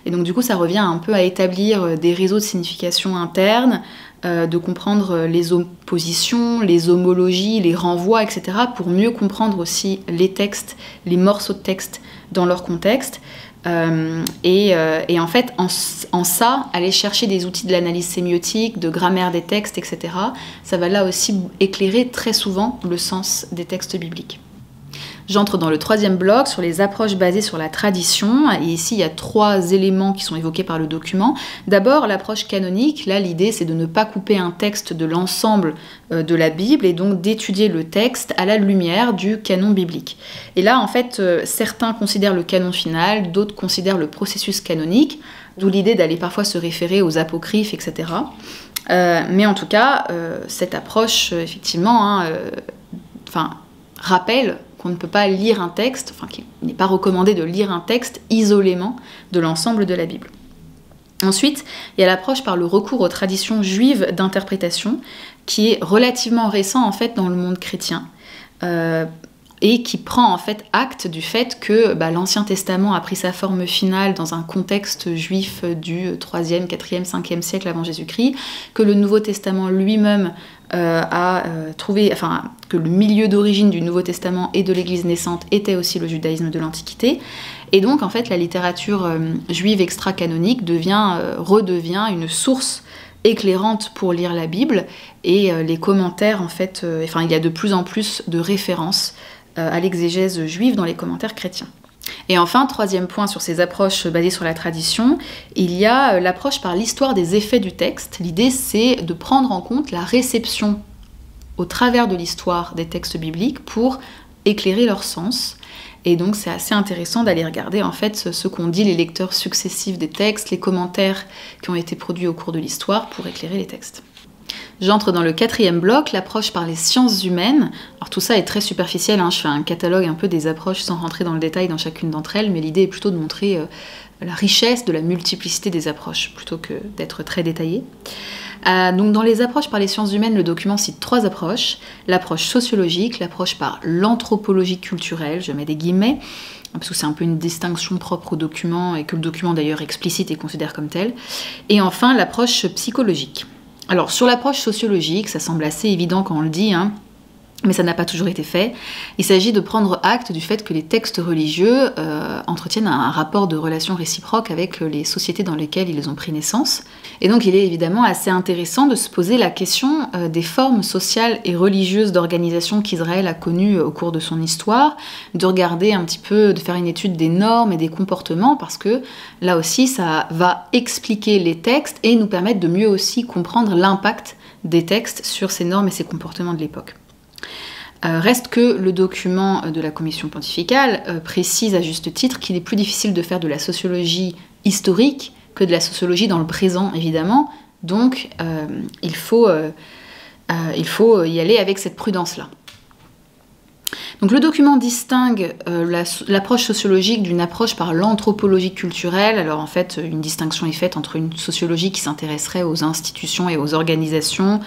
Et donc du coup ça revient un peu à établir des réseaux de signification internes, de comprendre les oppositions, les homologies, les renvois, etc. pour mieux comprendre aussi les textes, les morceaux de texte dans leur contexte. Et en fait, en ça, aller chercher des outils de l'analyse sémiotique, de grammaire des textes, etc., ça va là aussi éclairer très souvent le sens des textes bibliques. J'entre dans le troisième bloc sur les approches basées sur la tradition, et ici il y a 3 éléments qui sont évoqués par le document. D'abord l'approche canonique, là l'idée c'est de ne pas couper un texte de l'ensemble de la Bible, et donc d'étudier le texte à la lumière du canon biblique. Et là en fait certains considèrent le canon final, d'autres considèrent le processus canonique, d'où l'idée d'aller parfois se référer aux apocryphes, etc. Mais en tout cas cette approche effectivement rappelle qu'on ne peut pas lire un texte, qu'il n'est pas recommandé de lire un texte isolément de l'ensemble de la Bible. Ensuite, il y a l'approche par le recours aux traditions juives d'interprétation, qui est relativement récent en fait dans le monde chrétien, et qui prend en fait acte du fait que l'Ancien Testament a pris sa forme finale dans un contexte juif du 3e, 4e, 5e siècle avant Jésus-Christ, que le Nouveau Testament lui-même a trouvé, que le milieu d'origine du Nouveau Testament et de l'Église naissante était aussi le judaïsme de l'Antiquité. Et donc en fait la littérature juive extra-canonique redevient une source éclairante pour lire la Bible, et les commentaires en fait, il y a de plus en plus de références à l'exégèse juive dans les commentaires chrétiens. Et enfin, 3e point sur ces approches basées sur la tradition, il y a l'approche par l'histoire des effets du texte. L'idée, c'est de prendre en compte la réception au travers de l'histoire des textes bibliques pour éclairer leur sens. Et donc, c'est assez intéressant d'aller regarder en fait ce qu'ont dit les lecteurs successifs des textes, les commentaires qui ont été produits au cours de l'histoire pour éclairer les textes. J'entre dans le 4e bloc, l'approche par les sciences humaines. Alors tout ça est très superficiel, je fais un catalogue un peu des approches sans rentrer dans le détail dans chacune d'entre elles, mais l'idée est plutôt de montrer la richesse de la multiplicité des approches, plutôt que d'être très détaillé. Donc dans les approches par les sciences humaines, le document cite 3 approches. L'approche sociologique, l'approche par l'anthropologie culturelle, je mets des guillemets, parce que c'est un peu une distinction propre au document, et que le document d'ailleurs explicite et considère comme tel. Et enfin l'approche psychologique. Alors sur l'approche sociologique, ça semble assez évident quand on le dit, mais ça n'a pas toujours été fait. Il s'agit de prendre acte du fait que les textes religieux entretiennent un rapport de relation réciproque avec les sociétés dans lesquelles ils ont pris naissance. Et donc il est évidemment assez intéressant de se poser la question des formes sociales et religieuses d'organisation qu'Israël a connues au cours de son histoire, de regarder un petit peu, de faire une étude des normes et des comportements, parce que là aussi ça va expliquer les textes et nous permettre de mieux aussi comprendre l'impact des textes sur ces normes et ces comportements de l'époque. Reste que le document de la commission pontificale précise à juste titre qu'il est plus difficile de faire de la sociologie historique que de la sociologie dans le présent, évidemment. Donc il faut y aller avec cette prudence-là. Donc le document distingue l'approche sociologique d'une approche par l'anthropologie culturelle. Alors en fait, une distinction est faite entre une sociologie qui s'intéresserait aux institutions et aux organisations,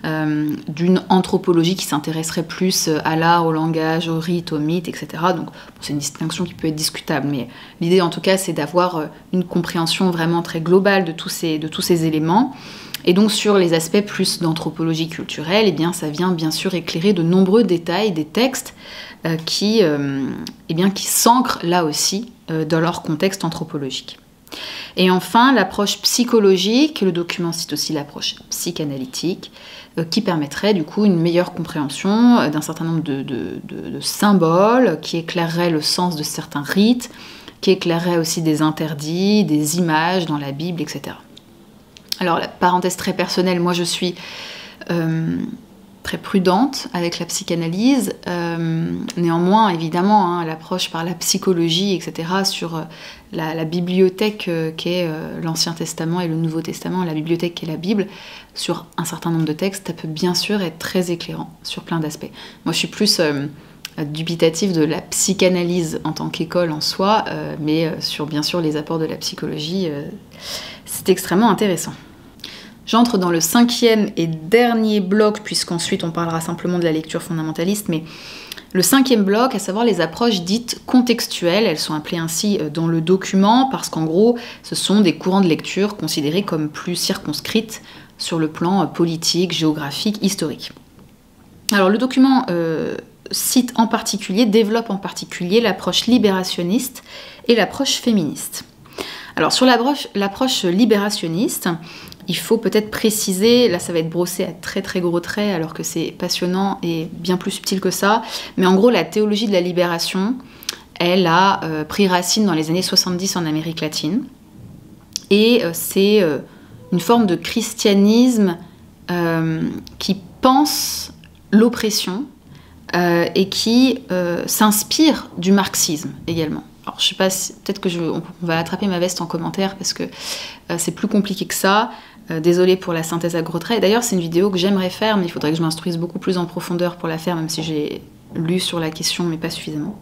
d'une anthropologie qui s'intéresserait plus à l'art, au langage, au rite, au mythe, etc. Donc c'est une distinction qui peut être discutable, mais l'idée en tout cas c'est d'avoir une compréhension vraiment très globale de tous ces éléments. Et donc sur les aspects plus d'anthropologie culturelle, eh bien, ça vient bien sûr éclairer de nombreux détails des textes qui s'ancrent là aussi dans leur contexte anthropologique. Et enfin, l'approche psychologique, le document cite aussi l'approche psychanalytique, qui permettrait du coup une meilleure compréhension d'un certain nombre de symboles, qui éclairerait le sens de certains rites, qui éclairerait aussi des interdits, des images dans la Bible, etc. Alors, la parenthèse très personnelle, moi je suis très prudente avec la psychanalyse. Néanmoins, évidemment, l'approche par la psychologie, etc., sur la bibliothèque qu'est l'Ancien Testament et le Nouveau Testament, la bibliothèque qu'est la Bible, sur un certain nombre de textes, ça peut bien sûr être très éclairant sur plein d'aspects. Moi, je suis plus dubitative de la psychanalyse en tant qu'école en soi, mais sur bien sûr les apports de la psychologie, c'est extrêmement intéressant. J'entre dans le 5e et dernier bloc, puisqu'ensuite on parlera simplement de la lecture fondamentaliste, mais le 5e bloc, à savoir les approches dites contextuelles, elles sont appelées ainsi dans le document, parce qu'en gros, ce sont des courants de lecture considérés comme plus circonscrits sur le plan politique, géographique, historique. Alors le document développe en particulier l'approche libérationniste et l'approche féministe. Alors sur l'approche libérationniste, il faut peut-être préciser, là ça va être brossé à très très gros traits alors que c'est passionnant et bien plus subtil que ça, mais en gros la théologie de la libération, elle a pris racine dans les années 70 en Amérique latine, et c'est une forme de christianisme qui pense l'oppression et qui s'inspire du marxisme également. Alors je sais pas, peut-être que on va attraper ma veste en commentaire parce que c'est plus compliqué que ça. Désolée pour la synthèse à gros traits. D'ailleurs, c'est une vidéo que j'aimerais faire, mais il faudrait que je m'instruise beaucoup plus en profondeur pour la faire, même si j'ai lu sur la question, mais pas suffisamment.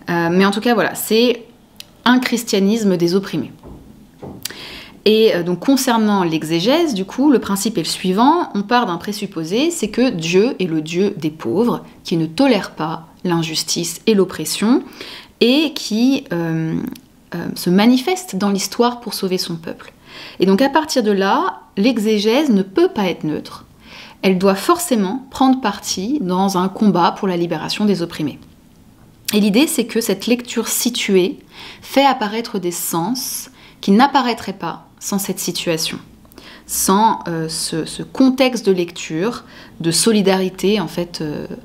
Mais en tout cas, voilà, c'est un christianisme des opprimés. Et donc, concernant l'exégèse, du coup, le principe est le suivant. On part d'un présupposé, c'est que Dieu est le Dieu des pauvres, qui ne tolère pas l'injustice et l'oppression, et qui se manifeste dans l'histoire pour sauver son peuple. Et donc à partir de là, l'exégèse ne peut pas être neutre. Elle doit forcément prendre parti dans un combat pour la libération des opprimés. Et l'idée, c'est que cette lecture située fait apparaître des sens qui n'apparaîtraient pas sans cette situation, sans ce contexte de lecture, de solidarité en fait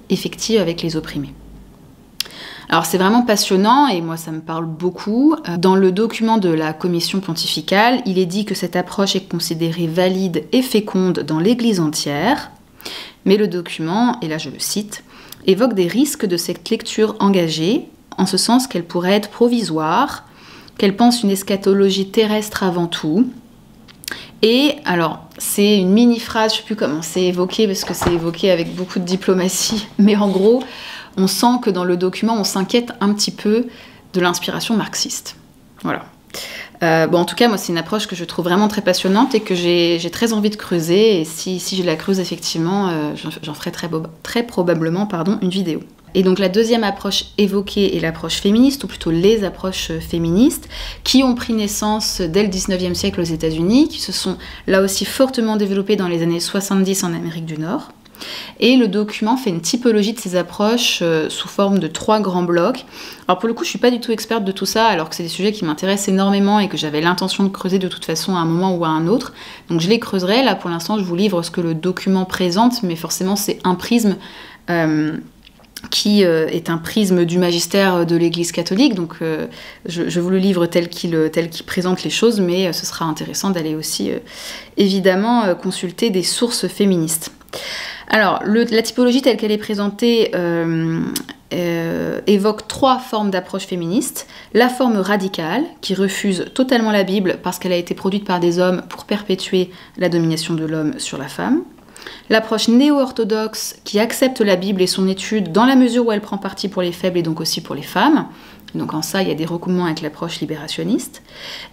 effective avec les opprimés. Alors c'est vraiment passionnant et moi ça me parle beaucoup. Dans le document de la commission pontificale, il est dit que cette approche est considérée valide et féconde dans l'Église entière, mais le document, et là je le cite, évoque des risques de cette lecture engagée, en ce sens qu'elle pourrait être provisoire, qu'elle pense une eschatologie terrestre avant tout. Et alors, c'est une mini-phrase, je ne sais plus comment c'est évoqué, parce que c'est évoqué avec beaucoup de diplomatie, mais en gros, on sent que dans le document, on s'inquiète un petit peu de l'inspiration marxiste. Voilà. En tout cas, moi, c'est une approche que je trouve vraiment très passionnante et que j'ai très envie de creuser. Et si je la creuse, effectivement, j'en ferai très probablement une vidéo. Et donc, la deuxième approche évoquée est l'approche féministe, ou plutôt les approches féministes, qui ont pris naissance dès le 19e siècle aux États-Unis, qui se sont là aussi fortement développées dans les années 70 en Amérique du Nord. Et le document fait une typologie de ces approches sous forme de 3 grands blocs. Alors pour le coup, je suis pas du tout experte de tout ça, alors que c'est des sujets qui m'intéressent énormément et que j'avais l'intention de creuser de toute façon à un moment ou à un autre. Donc je les creuserai. Là, pour l'instant, je vous livre ce que le document présente, mais forcément, c'est un prisme qui est un prisme du magistère de l'Église catholique. Donc je vous le livre tel qu'il présente les choses, mais ce sera intéressant d'aller aussi, évidemment, consulter des sources féministes. Alors, la typologie telle qu'elle est présentée évoque 3 formes d'approche féministe. La forme radicale, qui refuse totalement la Bible parce qu'elle a été produite par des hommes pour perpétuer la domination de l'homme sur la femme. L'approche néo-orthodoxe qui accepte la Bible et son étude dans la mesure où elle prend parti pour les faibles et donc aussi pour les femmes. Donc en ça, il y a des recoupements avec l'approche libérationniste.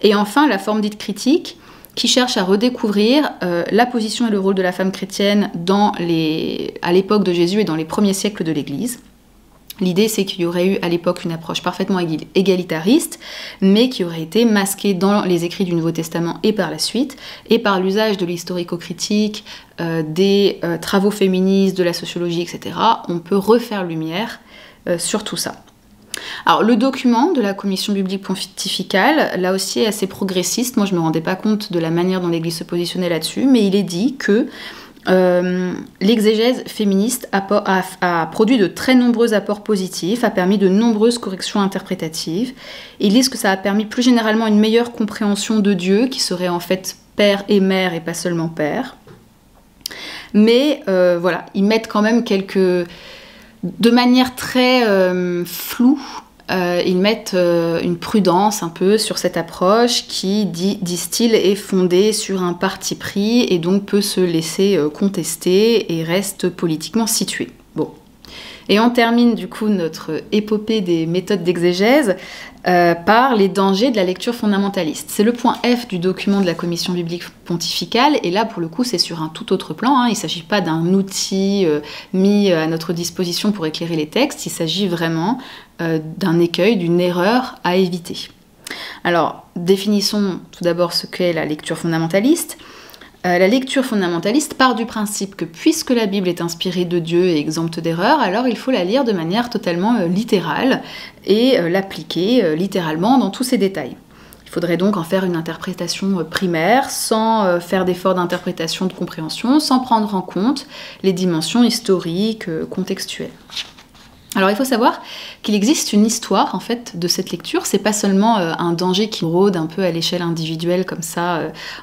Et enfin, la forme dite critique, qui cherche à redécouvrir la position et le rôle de la femme chrétienne à l'époque de Jésus et dans les premiers siècles de l'Église. L'idée, c'est qu'il y aurait eu à l'époque une approche parfaitement égalitariste, mais qui aurait été masquée dans les écrits du Nouveau Testament et par la suite, et par l'usage de l'historico-critique, des travaux féministes, de la sociologie, etc. On peut refaire lumière sur tout ça. Alors, le document de la Commission biblique pontificale, là aussi, est assez progressiste. Moi, je ne me rendais pas compte de la manière dont l'Église se positionnait là-dessus, mais il est dit que l'exégèse féministe a produit de très nombreux apports positifs, a permis de nombreuses corrections interprétatives. Ils disent que ça a permis plus généralement une meilleure compréhension de Dieu, qui serait en fait père et mère et pas seulement père. Mais voilà, ils mettent quand même de manière très floue, ils mettent une prudence un peu sur cette approche qui, disent-ils, est fondée sur un parti pris et donc peut se laisser contester et reste politiquement située. Bon. Et on termine du coup notre épopée des méthodes d'exégèse par les dangers de la lecture fondamentaliste. C'est le point F du document de la Commission biblique pontificale, et là pour le coup c'est sur un tout autre plan, hein. Il ne s'agit pas d'un outil mis à notre disposition pour éclairer les textes, il s'agit vraiment d'un écueil, d'une erreur à éviter. Alors, définissons tout d'abord ce qu'est la lecture fondamentaliste. La lecture fondamentaliste part du principe que puisque la Bible est inspirée de Dieu et exempte d'erreur, alors il faut la lire de manière totalement littérale et l'appliquer littéralement dans tous ses détails. Il faudrait donc en faire une interprétation primaire, sans faire d'effort d'interprétation, de compréhension, sans prendre en compte les dimensions historiques, contextuelles. Alors il faut savoir qu'il existe une histoire en fait de cette lecture, c'est pas seulement un danger qui rôde un peu à l'échelle individuelle comme ça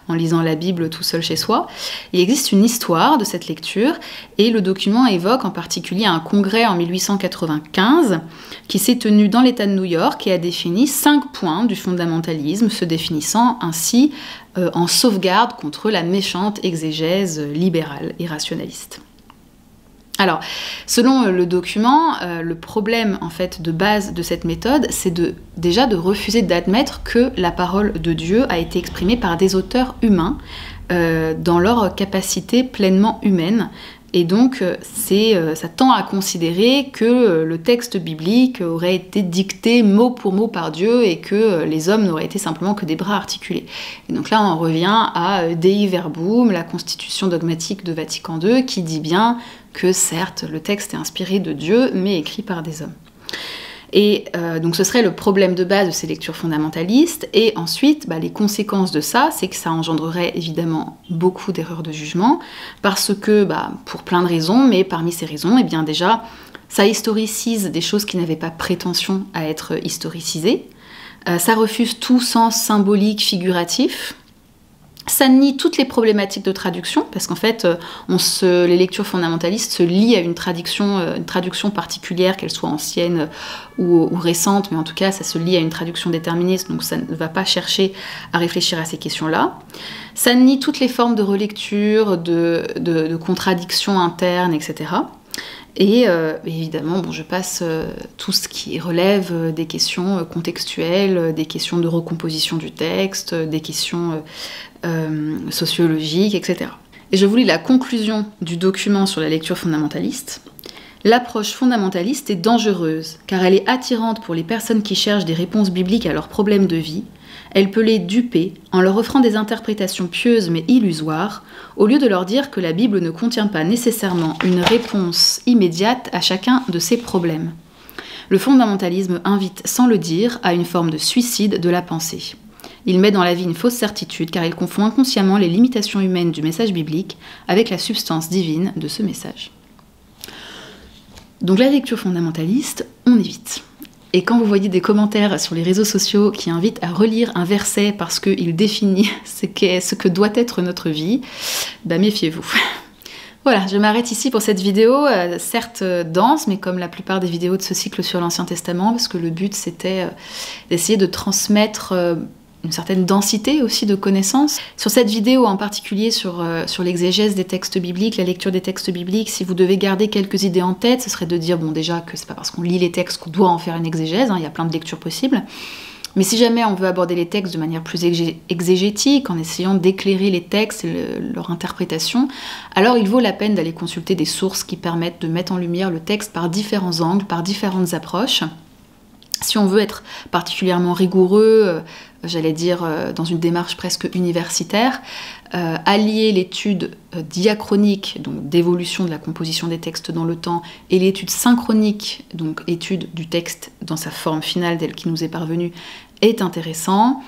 en lisant la Bible tout seul chez soi. Il existe une histoire de cette lecture et le document évoque en particulier un congrès en 1895 qui s'est tenu dans l'État de New York et a défini 5 points du fondamentalisme, se définissant ainsi en sauvegarde contre la méchante exégèse libérale et rationaliste. Alors, selon le document, le problème en fait de base de cette méthode, c'est déjà de refuser d'admettre que la parole de Dieu a été exprimée par des auteurs humains dans leur capacité pleinement humaine. Et donc, ça tend à considérer que le texte biblique aurait été dicté mot pour mot par Dieu et que les hommes n'auraient été simplement que des bras articulés. Et donc là, on revient à Dei Verbum, la constitution dogmatique de Vatican II, qui dit bien que certes, le texte est inspiré de Dieu, mais écrit par des hommes. Et donc ce serait le problème de base de ces lectures fondamentalistes. Et ensuite, les conséquences de ça, c'est que ça engendrerait évidemment beaucoup d'erreurs de jugement, parce que, pour plein de raisons, mais parmi ces raisons, eh bien déjà, ça historicise des choses qui n'avaient pas prétention à être historicisées, ça refuse tout sens symbolique, figuratif. Ça nie toutes les problématiques de traduction, parce qu'en fait, les lectures fondamentalistes se lient à une traduction particulière, qu'elle soit ancienne ou récente, mais en tout cas, ça se lie à une traduction déterministe, donc ça ne va pas chercher à réfléchir à ces questions-là. Ça nie toutes les formes de relecture, de contradictions internes, etc. Et évidemment, je passe tout ce qui relève des questions contextuelles, des questions de recomposition du texte, des questions sociologiques, etc. Et je vous lis la conclusion du document sur la lecture fondamentaliste. L'approche fondamentaliste est dangereuse, car elle est attirante pour les personnes qui cherchent des réponses bibliques à leurs problèmes de vie. Elle peut les duper en leur offrant des interprétations pieuses mais illusoires, au lieu de leur dire que la Bible ne contient pas nécessairement une réponse immédiate à chacun de ces problèmes. Le fondamentalisme invite, sans le dire, à une forme de suicide de la pensée. Il met dans la vie une fausse certitude car il confond inconsciemment les limitations humaines du message biblique avec la substance divine de ce message. Donc la lecture fondamentaliste, on évite. Et quand vous voyez des commentaires sur les réseaux sociaux qui invitent à relire un verset parce qu'il définit ce que doit être notre vie, méfiez-vous. Voilà, je m'arrête ici pour cette vidéo, certes dense, mais comme la plupart des vidéos de ce cycle sur l'Ancien Testament, parce que le but c'était d'essayer de transmettre une certaine densité aussi de connaissances. Sur cette vidéo en particulier, sur l'exégèse des textes bibliques, la lecture des textes bibliques, si vous devez garder quelques idées en tête, ce serait de dire, bon déjà que c'est pas parce qu'on lit les textes qu'on doit en faire une exégèse, hein, il y a plein de lectures possibles. Mais si jamais on veut aborder les textes de manière plus exégétique, en essayant d'éclairer les textes et leur interprétation, alors il vaut la peine d'aller consulter des sources qui permettent de mettre en lumière le texte par différents angles, par différentes approches. Si on veut être particulièrement rigoureux, j'allais dire dans une démarche presque universitaire, allier l'étude diachronique, donc d'évolution de la composition des textes dans le temps, et l'étude synchronique, donc étude du texte dans sa forme finale telle qu'il nous est parvenue, est intéressant.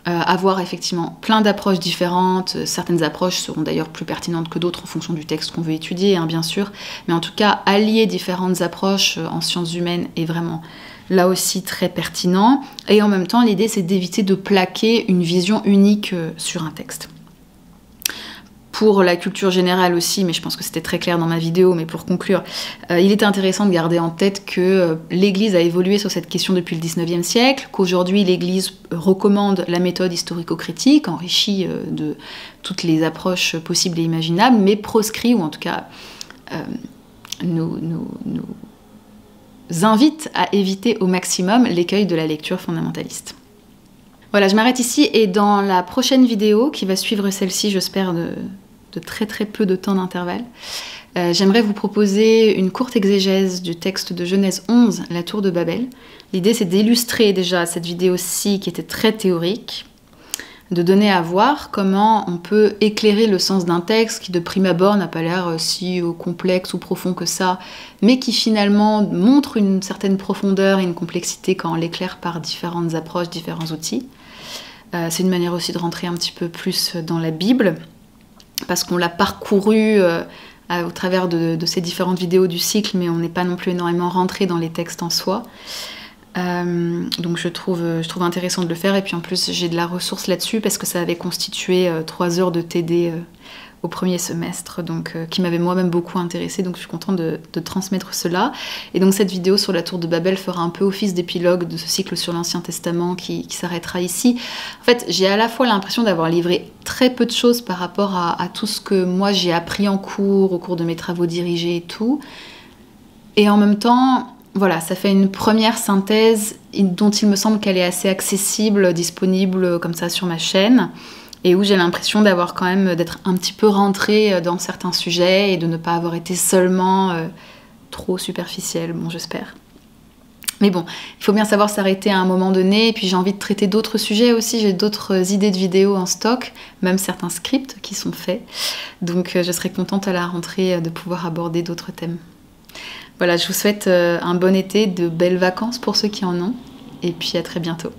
Avoir effectivement plein d'approches différentes, certaines approches seront d'ailleurs plus pertinentes que d'autres en fonction du texte qu'on veut étudier, hein, bien sûr, mais en tout cas, allier différentes approches en sciences humaines est vraiment là aussi très pertinent, et en même temps l'idée c'est d'éviter de plaquer une vision unique sur un texte. Pour la culture générale aussi, mais je pense que c'était très clair dans ma vidéo, mais pour conclure, il est intéressant de garder en tête que l'Église a évolué sur cette question depuis le XIXe siècle, qu'aujourd'hui l'Église recommande la méthode historico-critique, enrichie de toutes les approches possibles et imaginables, mais proscrit, ou en tout cas nous invite à éviter au maximum l'écueil de la lecture fondamentaliste. Voilà, je m'arrête ici, et dans la prochaine vidéo, qui va suivre celle-ci, j'espère de très très peu de temps d'intervalle, j'aimerais vous proposer une courte exégèse du texte de Genèse 11, la tour de Babel. L'idée c'est d'illustrer déjà cette vidéo-ci qui était très théorique, de donner à voir comment on peut éclairer le sens d'un texte qui de prime abord n'a pas l'air si complexe ou profond que ça, mais qui finalement montre une certaine profondeur et une complexité quand on l'éclaire par différentes approches, différents outils. C'est une manière aussi de rentrer un petit peu plus dans la Bible, parce qu'on l'a parcouru au travers de ces différentes vidéos du cycle, mais on n'est pas non plus énormément rentré dans les textes en soi. Donc je trouve intéressant de le faire, et puis en plus j'ai de la ressource là-dessus parce que ça avait constitué 3 heures de TD au premier semestre, donc qui m'avait moi-même beaucoup intéressée, donc je suis contente de transmettre cela. Et donc cette vidéo sur la tour de Babel fera un peu office d'épilogue de ce cycle sur l'Ancien Testament qui s'arrêtera ici. En fait, j'ai à la fois l'impression d'avoir livré très peu de choses par rapport à tout ce que moi j'ai appris en cours, au cours de mes travaux dirigés et tout, et en même temps, voilà, ça fait une première synthèse dont il me semble qu'elle est assez accessible, disponible comme ça sur ma chaîne, et où j'ai l'impression d'avoir quand même d'être un petit peu rentrée dans certains sujets et de ne pas avoir été seulement trop superficielle, bon j'espère. Mais bon, il faut bien savoir s'arrêter à un moment donné, et puis j'ai envie de traiter d'autres sujets aussi, j'ai d'autres idées de vidéos en stock, même certains scripts qui sont faits, donc je serai contente à la rentrée de pouvoir aborder d'autres thèmes. Voilà, je vous souhaite un bon été, de belles vacances pour ceux qui en ont, et puis à très bientôt.